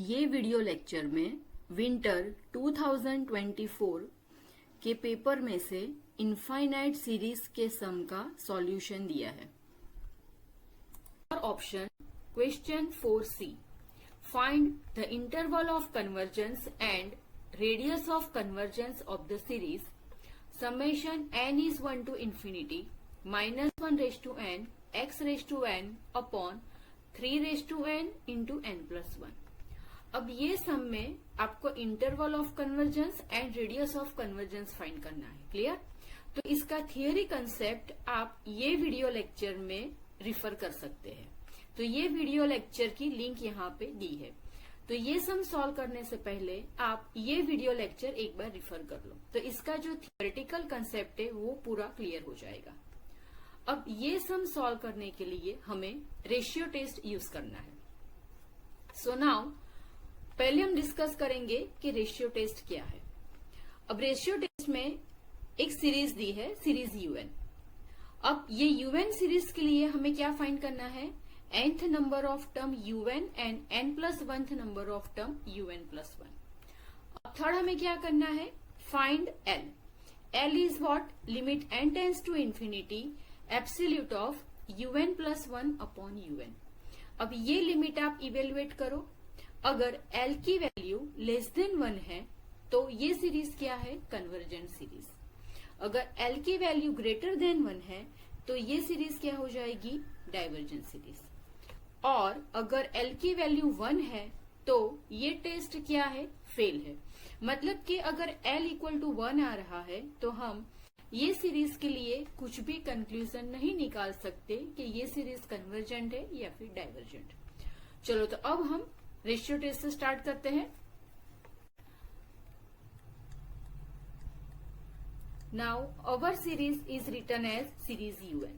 ये video lecture में winter 2024 के पेपर में से इनफाइनाइट सीरीज के सम का सॉल्यूशन दिया है। Option question 4C, find the interval of convergence and radius of convergence of the series summation n is 1 to infinity minus 1 raised to n x raised to n upon 3 raised to n into n plus 1। अब ये सम में आपको interval of convergence and radius of convergence find करना है। Clear? तो इसका theory concept आप ये वीडियो लेक्चर में रिफर कर सकते हैं। तो ये वीडियो लेक्चर की लिंक यहाँ पे दी है। तो ये सम सॉल्व करने से पहले आप ये वीडियो लेक्चर एक बार रिफर कर लो, तो इसका जो थियोरेटिकल कंसेप्ट है वो पूरा क्लियर हो जाएगा। अब ये सम सॉल्व करने के लिए हमें रेशियो टेस्ट यूज करना है। सो नाउ पहले हम डिस्कस करेंगे कि रेशियो टेस्ट क्या है। अब रेशियो टेस्ट में एक सीरीज दी है, सीरीज यूएन। अब ये यूएन सीरीज के लिए हमें क्या फाइंड करना है? nth number of term un and n+1th number of term un+1। अब थर्ड हमें क्या करना है? Find l। l is what? Limit n tends to infinity absolute of un+1 upon un। अब ये लिमिट आप इवेल्युएट करो। अगर l की वैल्यू लेस देन 1 है तो ये सीरीज क्या है? Convergent series. अगर l की वैल्यू ग्रेटर देन 1 है तो ये सीरीज क्या हो जाएगी? Divergent series. और अगर L की वैल्यू 1 है तो ये टेस्ट क्या है? फेल है। मतलब कि अगर L इक्वल टू 1 आ रहा है तो हम ये सीरीज के लिए कुछ भी कंक्लूजन नहीं निकाल सकते कि ये सीरीज कन्वर्जेंट है या फिर डाइवर्जेंट। चलो, तो अब हम रेशियो टेस्ट से स्टार्ट करते हैं। Now our series is written as series UN।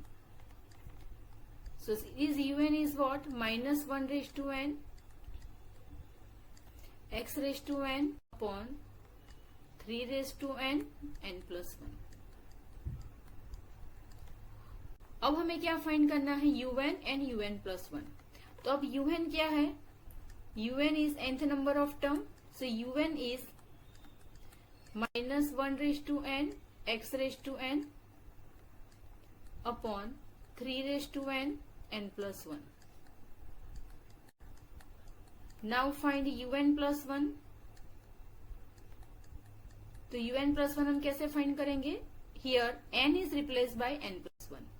So series UN is what? -1 raised to n x raised to n upon 3 raised to n n+1। अब हमें क्या फाइंड करना है? UN and un+1। तो अब UN क्या है? UN is nth number of term, so UN is -1 raised to n x raised to n upon 3 raised to n n+1। Now find un+1। तो un+1 हम कैसे फाइंड करेंगे? Here n is replaced by n+1।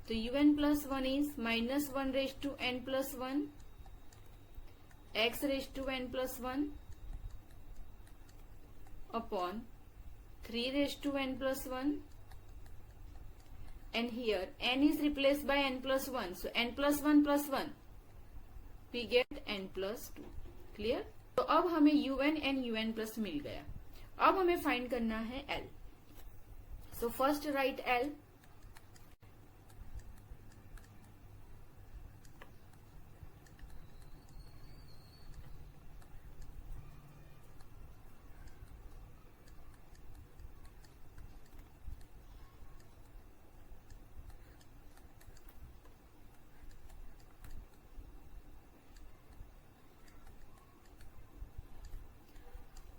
तो un+1 is -1 raised to n+1 x raised to n+1 upon 3 raised to n+1, and here n is replaced by n+1, so n+1 plus 1 we get n+2। Clear? तो अब हमें un and un+ मिल गया। अब हमें find करना है l। So first right l।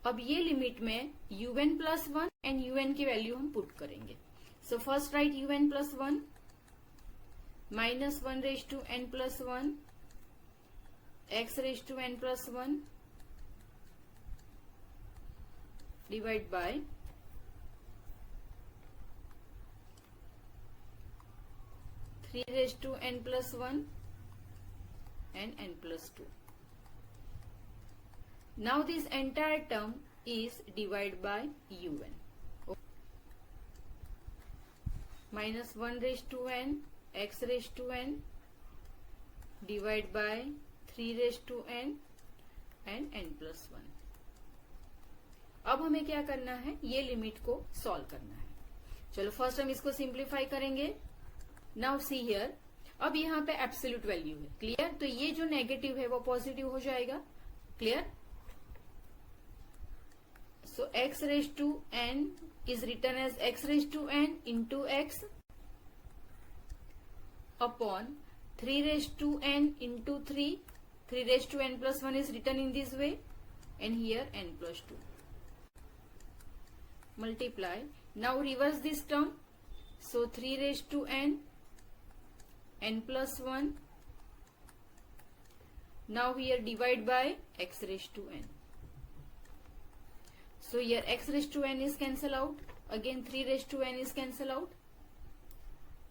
अब ये लिमिट में un+1 एंड un की वैल्यू हम पुट करेंगे। So first right un+1 -1 raised to n+1 x raised to n+1 divide by 3 raised to n+1 and n+2। Now this entire term is divided by un। -1 raised to n x raised to n divided by 3 raised to n and n+1। अब हमें क्या करना है? ये limit को solve करना है। चलो, फर्स्ट हम इसको सिंप्लीफाई करेंगे। नाउ सी हियर, अब यहाँ पे एब्सोल्यूट वैल्यू है। क्लियर? तो ये जो नेगेटिव है वो पॉजिटिव हो जाएगा। Clear? So x raised to n is written as x raised to n into x upon 3 raised to n into 3 3 raised to n plus 1 is written in this way, and here n plus 2. Multiply. Now reverse this term. So 3 raised to n plus 1. Now here divide by x raised to n. So here x raised to n is cancel out. Again 3 raised to n is cancel out.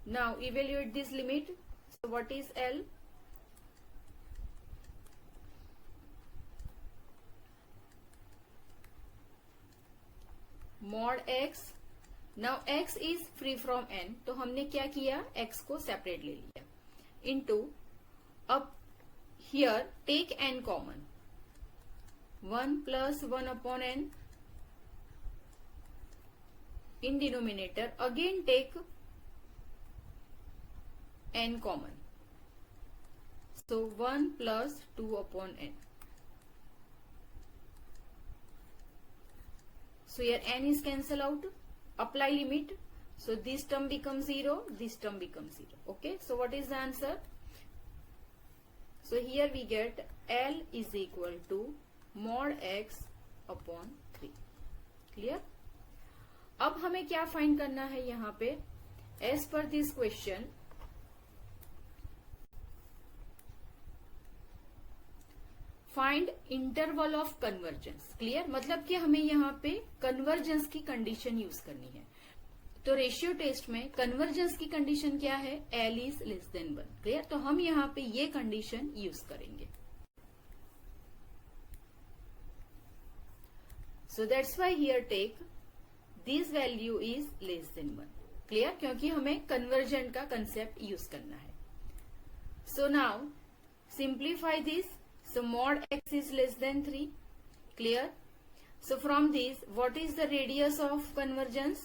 Now evaluate this limit. So what is L? Mod x. Now x is free from n, तो हमने क्या किया, x को separate ले लिया, into अब here take n common, 1 plus 1 upon n, in denominator again take n common, so 1 plus 2 upon n. So here n is cancel out. Apply limit. So this term becomes 0, this term becomes 0. Okay. So what is the answer? So here we get L is equal to mod x upon 3. Clear? अब हमें क्या find करना है यहाँ पे? As per this question, find interval of convergence. Clear? मतलब कि हमें यहाँ पे कन्वर्जेंस की कंडीशन यूज करनी है. तो रेशियो टेस्ट में कन्वर्जेंस की कंडीशन क्या है? L is less than 1. Clear? तो हम यहाँ पे ये कंडीशन यूज करेंगे. So that's why here take this value is less than 1. Clear? क्योंकि हमें कन्वर्जेंट का कंसेप्ट यूज करना है. So now simplify this. So mod x is less than 3. Clear? So from this, what is the radius of convergence?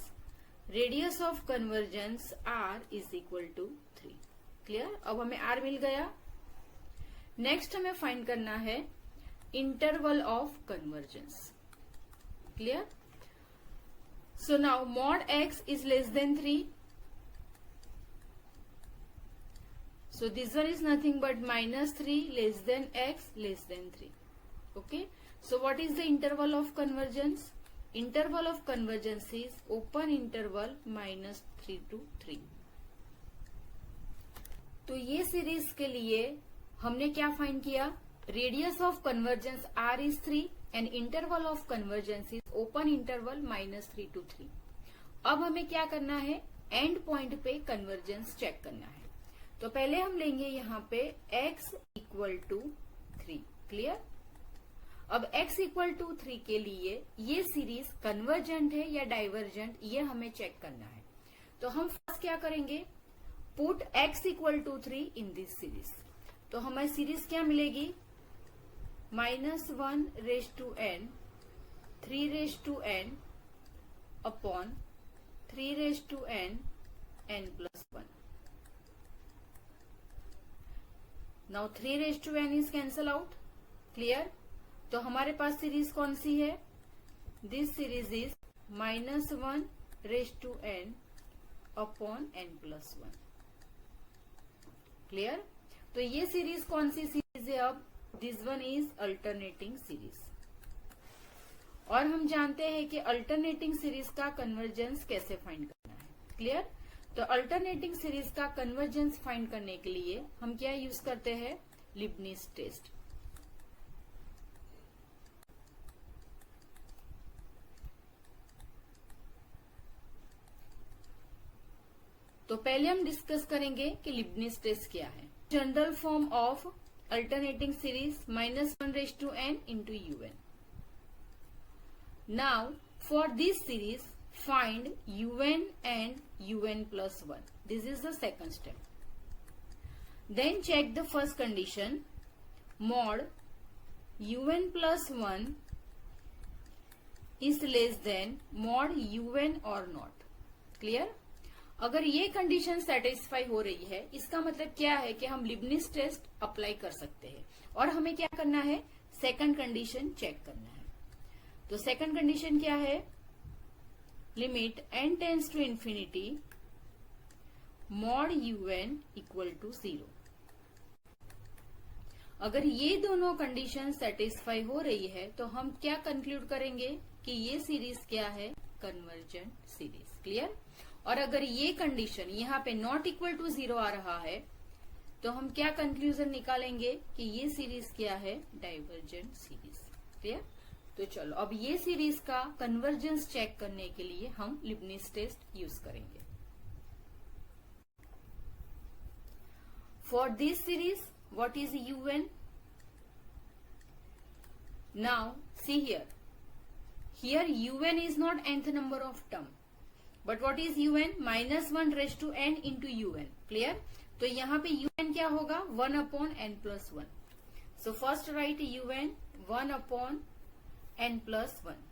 Radius of convergence r is equal to 3. Clear? अब हमें r मिल गया. Next हमें find करना है interval of convergence. Clear? So now mod x is less than 3. So this one is nothing but minus 3 less than x less than 3. Okay. So what is the interval of convergence? Interval of convergence is open interval minus 3 to 3. तो ये series के लिए हमने क्या find किया? Radius of convergence r is 3 and interval of convergence is open interval minus 3 to 3. अब हमें क्या करना है? एंड पॉइंट पे कन्वर्जेंस चेक करना है. तो पहले हम लेंगे यहाँ पे x इक्वल टू 3. क्लियर? अब x इक्वल टू 3 के लिए ये सीरीज कन्वर्जेंट है या डाइवर्जेंट, ये हमें चेक करना है. तो हम फर्स्ट क्या करेंगे? Put x equal to 3 in this series. तो हमें सीरीज क्या मिलेगी? -1 raise to n 3 raise to n upon 3 raise to n plus 1. Now 3 raised to n is cancel out. Clear? तो हमारे पास सीरीज कौन सी है? This series is -1 raised to n upon n plus 1. Clear? तो ये series कौन सी series है? अब this one is alternating series. और हम जानते हैं कि अल्टरनेटिंग सीरीज का कन्वर्जेंस कैसे फाइंड करना है. क्लियर? तो अल्टरनेटिंग सीरीज का कन्वर्जेंस फाइंड करने के लिए हम क्या यूज करते हैं? Leibniz test. तो पहले हम डिस्कस करेंगे कि लिबनिज टेस्ट क्या है. General form of alternating series -1 raised to n into un. Now for this series find un and un plus 1. This is the second step. Then check the first condition. Mod un plus 1 is less than mod un or not. Clear? अगर ये condition satisfy हो रही है, इसका मतलब क्या है कि हम लिबनिज टेस्ट अप्लाई कर सकते हैं. और हमें क्या करना है? सेकंड कंडीशन चेक करना है. तो सेकंड कंडीशन क्या है? Limit n tends to infinity mod un equal to 0. अगर ये दोनों कंडीशन सेटिस्फाई हो रही है तो हम क्या कंक्लूड करेंगे कि ये सीरीज क्या है, कन्वर्जेंट सीरीज। क्लियर। और अगर ये कंडीशन यहाँ पे नॉट इक्वल टू 0 आ रहा है तो हम क्या कंक्लूजन निकालेंगे कि ये सीरीज क्या है, डाइवर्जेंट सीरीज। क्लियर। तो चलो अब ये सीरीज का कन्वर्जेंस चेक करने के लिए हम लिबनिज टेस्ट यूज करेंगे। For this series what is un? Now see here un is not nth number of term, but what is un? -1 raised to n into un. Clear? तो यहाँ पे un क्या होगा, 1 upon n plus 1. So first write un 1 upon n plus 1.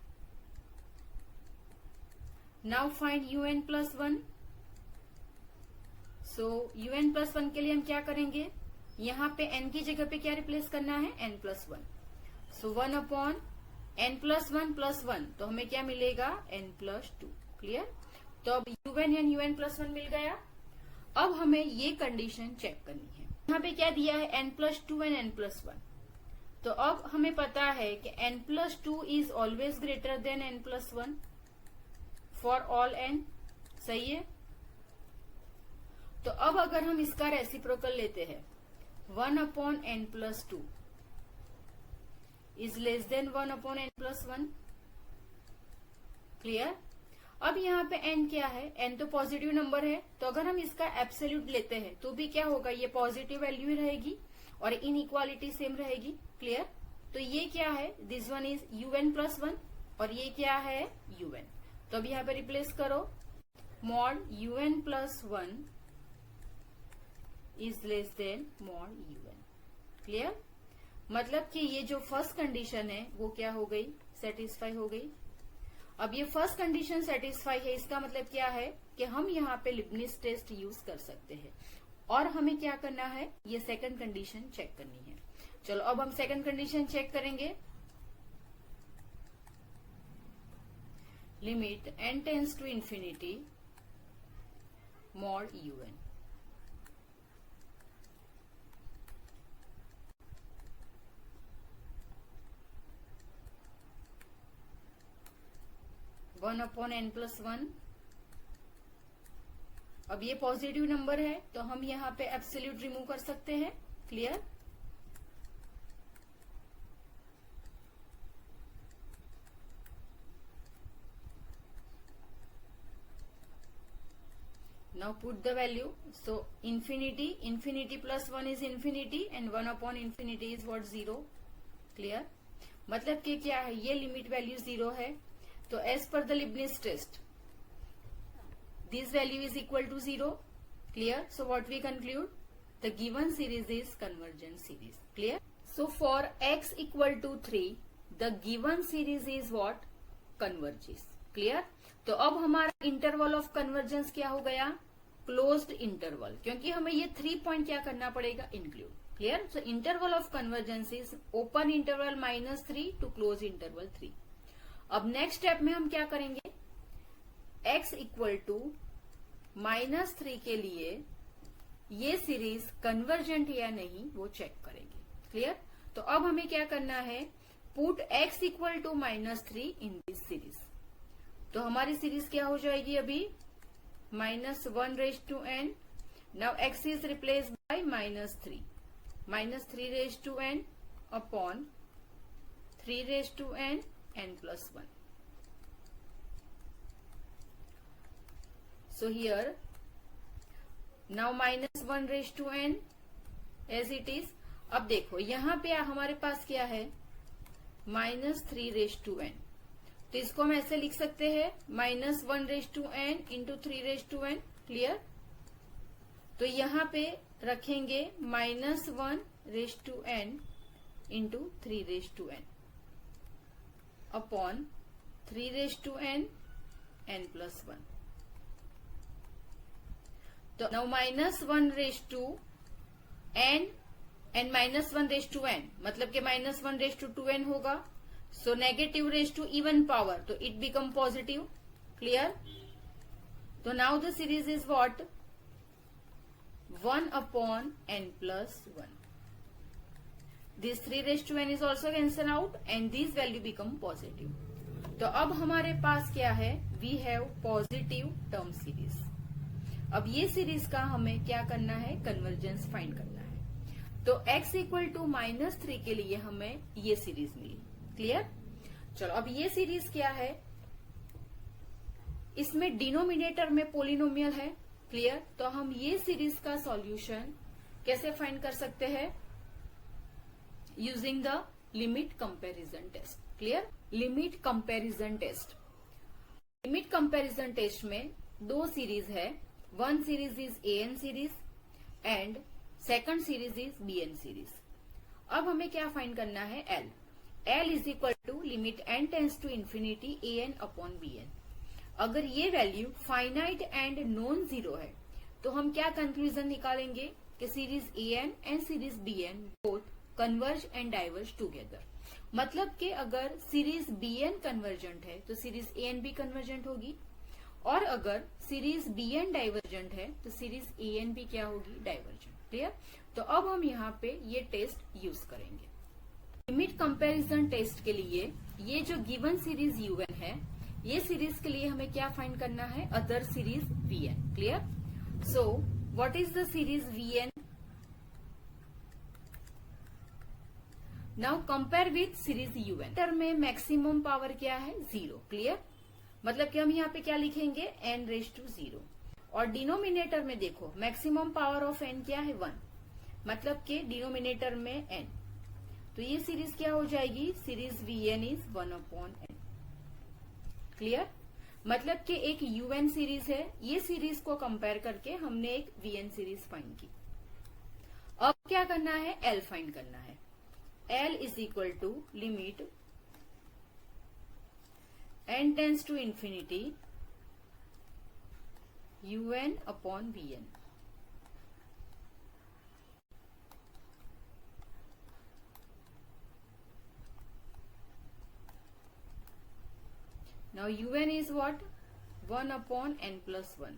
Now find un plus 1. So un plus 1 के लिए हम क्या करेंगे, यहाँ पे n की जगह पे क्या रिप्लेस करना है, n प्लस 1. सो 1 अपॉन n प्लस 1 प्लस 1, तो हमें क्या मिलेगा, n प्लस 2. क्लियर। तो अब un एंड un प्लस 1 मिल गया। अब हमें ये कंडीशन चेक करनी है। यहाँ पे क्या दिया है, n plus 2 and n plus 1। तो अब हमें पता है कि n plus 2 is always greater than n plus 1 for all n। सही है। तो अब अगर हम इसका रेसिप्रोकल लेते हैं, 1 upon n plus 2 is less than 1 upon n plus 1. Clear. अब यहाँ पे n क्या है, n तो पॉजिटिव नंबर है, तो अगर हम इसका एब्सोल्यूट लेते हैं तो भी क्या होगा, ये पॉजिटिव वैल्यू ही रहेगी और इनइक्वालिटी सेम रहेगी। क्लियर। तो ये क्या है, this one is un plus 1 और ये क्या है, un। तो अब यहाँ पे रिप्लेस करो, mod un plus 1 is less then mod un। Clear. मतलब कि ये जो फर्स्ट कंडीशन है वो क्या हो गई, सेटिस्फाई हो गई। अब ये फर्स्ट कंडीशन सेटिस्फाई है, इसका मतलब क्या है कि हम यहाँ पे लिबनिज टेस्ट यूज कर सकते हैं। और हमें क्या करना है, ये सेकंड कंडीशन चेक करनी है। चलो अब हम सेकंड कंडीशन चेक करेंगे। Limit n tends to infinity mod un। 1 upon n plus 1। अब ये पॉजिटिव नंबर है तो हम यहाँ पे एब्सोल्यूट रिमूव कर सकते हैं। Clear. Now put the value. So infinity plus 1 is infinity and 1 upon infinity is what, 0। Clear. मतलब कि क्या है, ये लिमिट वैल्यू 0 है। तो as per the Leibniz test this value is equal to 0। Clear. So what we conclude, the given series is convergent series. Clear. So for x equal to 3 the given series is what, converges. Clear. तो अब हमारा interval of convergence क्या हो गया, closed interval, क्योंकि हमें ये 3 point क्या करना पड़ेगा, include. Clear. So interval of convergence is open interval -3 to close interval 3। अब नेक्स्ट स्टेप में हम क्या करेंगे, x इक्वल टू -3 के लिए ये सीरीज कन्वर्जेंट या नहीं वो चेक करेंगे। क्लियर। तो अब हमें क्या करना है, put x equal to -3 in this series. तो हमारी सीरीज क्या हो जाएगी अभी, -1 raise to n। Now x is replace by -3, -3 raise to n upon 3 raise to n plus 1. So here now -1 raised to n as it is. अब देखो यहाँ पे हमारे पास क्या है, -3 raised to n। तो इसको हम ऐसे लिख सकते हैं, -1 raised to n into 3 raised to n। Clear. तो यहाँ पे रखेंगे -1 raised to n into 3 raised to n upon 3 raise to n plus 1। तो now -1 raise to n and -1 raise to n, मतलब कि -1 रेज टू 2n होगा। So negative raise to even power, तो it become positive. Clear. तो now the series is what, 1 upon n plus 1। This 3 is also cancel out and this value become positive. तो अब हमारे पास क्या है, we have positive term series. अब ये सीरीज का हमें क्या करना है, कन्वर्जेंस फाइंड करना है. तो x इक्वल टू -3 के लिए हमें ये सीरीज मिली. क्लियर. चलो अब ये सीरीज क्या है, इसमें डिनोमिनेटर में पोलिनोमियल है. क्लियर. तो हम ये सीरीज का सॉल्यूशन कैसे फाइंड कर सकते हैं, using the limit comparison test. Clear. Limit comparison test. Limit comparison test में दो सीरीज है. One series is an series and second series is bn series. अब हमें क्या फाइंड करना है, l. l is equal to limit n tends to infinity an upon bn. अगर ये value finite and non zero है तो हम क्या कंक्लूजन निकालेंगे कि series an and series bn both converge and diverge together. मतलब कि अगर सीरीज bn कन्वर्जेंट है तो सीरीज an भी कन्वर्जेंट होगी, और अगर सीरीज bn डाइवर्जेंट है तो सीरीज an भी क्या होगी, डाइवर्जेंट. क्लियर. तो अब हम यहाँ पे ये टेस्ट यूज करेंगे. लिमिट कंपैरिजन टेस्ट के लिए ये जो गिवन सीरीज un है, ये सीरीज के लिए हमें क्या फाइंड करना है, other series vn. Clear. So what is the series vn. Now compare with series un. Term में मैक्सिमम पावर क्या है, 0. क्लियर. मतलब कि हम यहाँ पे क्या लिखेंगे, n⁻0. और डिनोमिनेटर में देखो मैक्सिमम पावर ऑफ n क्या है, 1. मतलब कि डिनोमिनेटर में n. तो ये सीरीज क्या हो जाएगी, series vn is 1/n. Clear. मतलब कि एक un सीरीज है, ये सीरीज को कंपेयर करके हमने एक vn सीरीज फाइंड की. अब क्या करना है, l फाइंड करना है. l is equal to limit n tends to infinity un upon bn. Now un is what, 1 upon n plus 1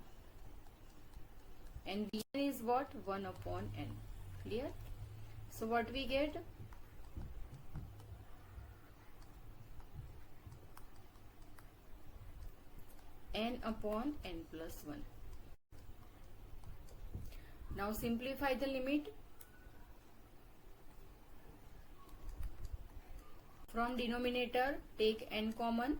and bn is what, 1 upon n. Clear. So what we get, n upon n plus 1. Now simplify the limit. From denominator take n common.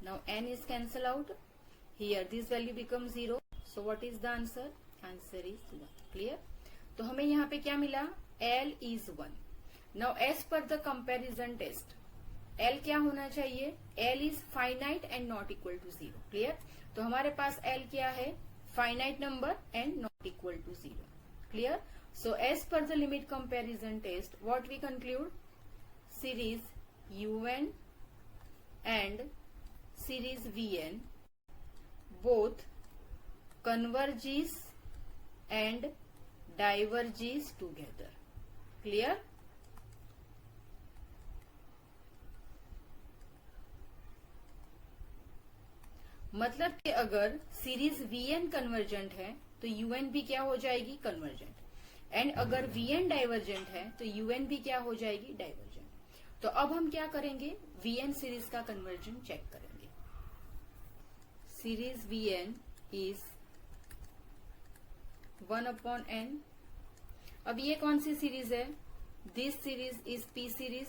Now n is cancel out. Here this value becomes 0. So what is the answer? Answer is 1. Clear? तो हमें यहाँ पे क्या मिला, L is 1. Now as per the comparison test, L क्या होना चाहिए, L is finite and not equal to 0. Clear? तो हमारे पास L क्या है, finite number and not equal to 0. Clear? So as per the limit comparison test, what we conclude, series un and series vn both converges and diverges together. Clear? मतलब कि अगर series vn convergent है तो un भी क्या हो जाएगी, convergent. And अगर vn डाइवर्जेंट है तो un भी क्या हो जाएगी, डाइवर्जेंट. तो अब हम क्या करेंगे, vn सीरीज का कन्वर्जन चेक करेंगे. Series vn is 1/n. अब ये कौन सी सीरीज है, this series is p series.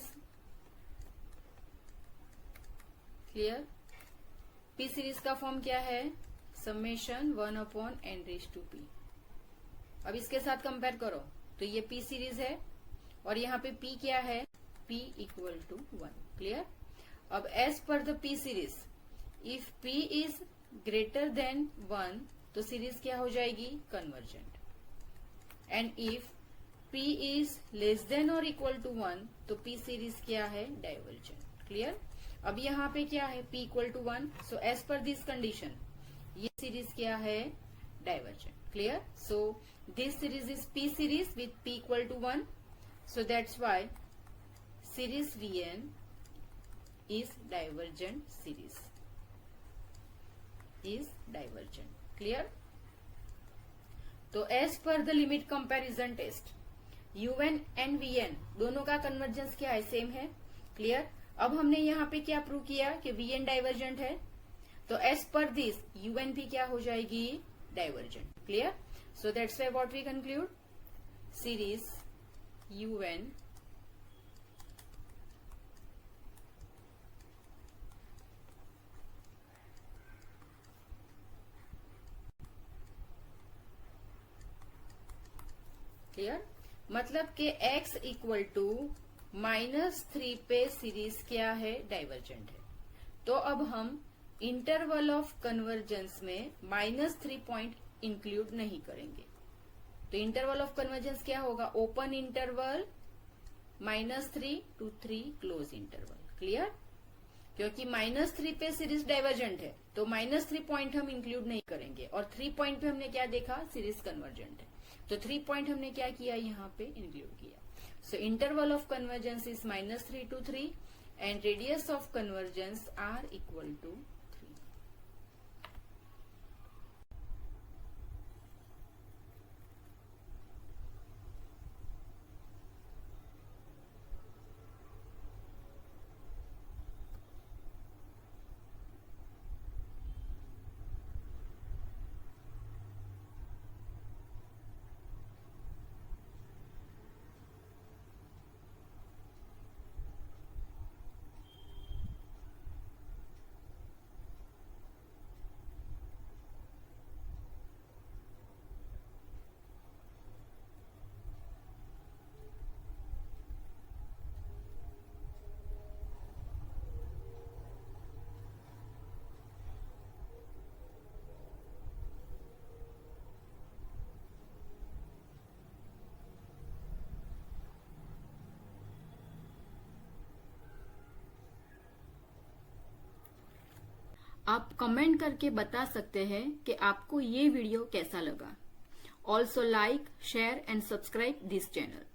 Clear. p series का फॉर्म क्या है, समेशन 1/n⁻p. अब इसके साथ कंपेयर करो तो ये p सीरीज है और यहाँ पे p क्या है, p इक्वल टू 1. क्लियर. अब as per the p series, if p is greater than 1 तो सीरीज क्या हो जाएगी, convergent. And if p is less than और इक्वल टू 1 तो p सीरीज क्या है, डाइवर्जेंट. क्लियर. अब यहाँ पे क्या है, p equal to 1. So as per this condition ये सीरीज क्या है, divergent. Clear. So this series is p series with p equal to 1. So that's why series vn is divergent series. Is divergent. Clear? तो as per the limit comparison test UN and VN दोनों का convergence क्या है? Same है. Clear? अब हमने यहाँ पे क्या प्रूव किया कि VN डाइवर्जेंट है, तो एज पर दिस UN भी क्या हो जाएगी? Divergent. Clear? So that's why what we conclude, series UN clear? मतलब कि x इक्वल टू -3 पे सीरीज क्या है? डाइवर्जेंट है. तो अब हम इंटरवल ऑफ कन्वर्जेंस में -3 पॉइंट इंक्लूड नहीं करेंगे. तो इंटरवल ऑफ कन्वर्जेंस क्या होगा? Open interval -3 to 3 close interval. Clear? क्योंकि -3 पे सीरीज डाइवर्जेंट है तो -3 पॉइंट हम इंक्लूड नहीं करेंगे, और 3 पॉइंट पे हमने क्या देखा? सीरीज कन्वर्जेंट है. तो 3 पॉइंट हमने क्या किया? यहाँ पे इंक्लूड किया. So interval of convergence is -3 to 3 and radius of convergence R equal to 3. आप कमेंट करके बता सकते हैं कि आपको ये वीडियो कैसा लगा. Also like, share and subscribe this channel.